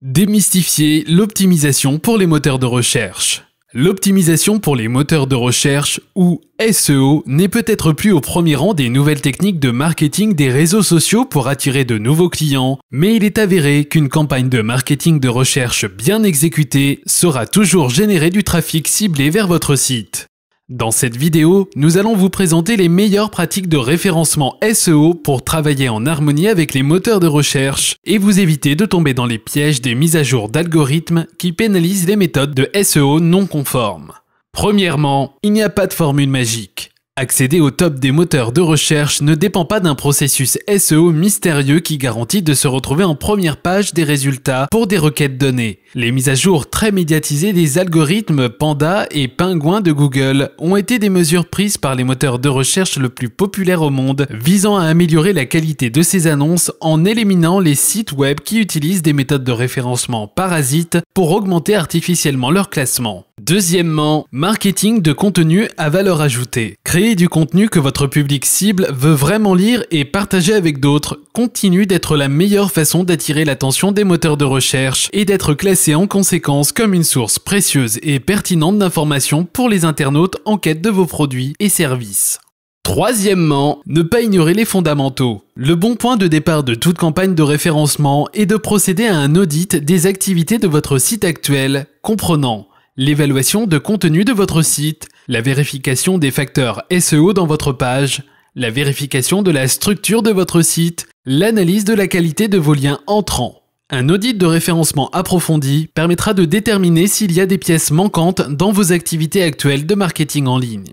Démystifier l'optimisation pour les moteurs de recherche. L'optimisation pour les moteurs de recherche, ou SEO, n'est peut-être plus au premier rang des nouvelles techniques de marketing des réseaux sociaux pour attirer de nouveaux clients, mais il est avéré qu'une campagne de marketing de recherche bien exécutée saura toujours générer du trafic ciblé vers votre site. Dans cette vidéo, nous allons vous présenter les meilleures pratiques de référencement SEO pour travailler en harmonie avec les moteurs de recherche et vous éviter de tomber dans les pièges des mises à jour d'algorithmes qui pénalisent les méthodes de SEO non conformes. Premièrement, il n'y a pas de formule magique. Accéder au top des moteurs de recherche ne dépend pas d'un processus SEO mystérieux qui garantit de se retrouver en première page des résultats pour des requêtes données. Les mises à jour très médiatisées des algorithmes Panda et Pingouin de Google ont été des mesures prises par les moteurs de recherche le plus populaires au monde, visant à améliorer la qualité de ces annonces en éliminant les sites web qui utilisent des méthodes de référencement parasites pour augmenter artificiellement leur classement. Deuxièmement, marketing de contenu à valeur ajoutée. Créer du contenu que votre public cible veut vraiment lire et partager avec d'autres continue d'être la meilleure façon d'attirer l'attention des moteurs de recherche et d'être classé en conséquence comme une source précieuse et pertinente d'informations pour les internautes en quête de vos produits et services. Troisièmement, ne pas ignorer les fondamentaux. Le bon point de départ de toute campagne de référencement est de procéder à un audit des activités de votre site actuel, comprenant l'évaluation de contenu de votre site, la vérification des facteurs SEO dans votre page, la vérification de la structure de votre site, l'analyse de la qualité de vos liens entrants. Un audit de référencement approfondi permettra de déterminer s'il y a des pièces manquantes dans vos activités actuelles de marketing en ligne.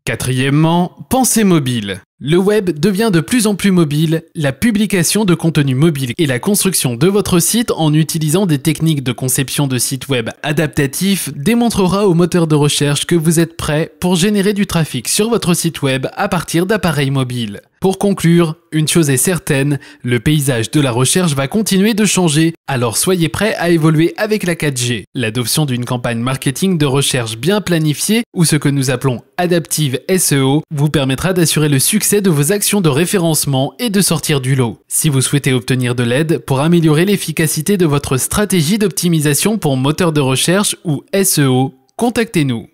Quatrièmement, pensez mobile. Le web devient de plus en plus mobile, la publication de contenu mobile et la construction de votre site en utilisant des techniques de conception de site web adaptatifs démontrera aux moteurs de recherche que vous êtes prêt pour générer du trafic sur votre site web à partir d'appareils mobiles. Pour conclure, une chose est certaine, le paysage de la recherche va continuer de changer, alors soyez prêts à évoluer avec la 4G. L'adoption d'une campagne marketing de recherche bien planifiée, ou ce que nous appelons adaptive SEO, vous permettra d'assurer le succès de vos actions de référencement et de sortir du lot. Si vous souhaitez obtenir de l'aide pour améliorer l'efficacité de votre stratégie d'optimisation pour moteur de recherche ou SEO, contactez-nous.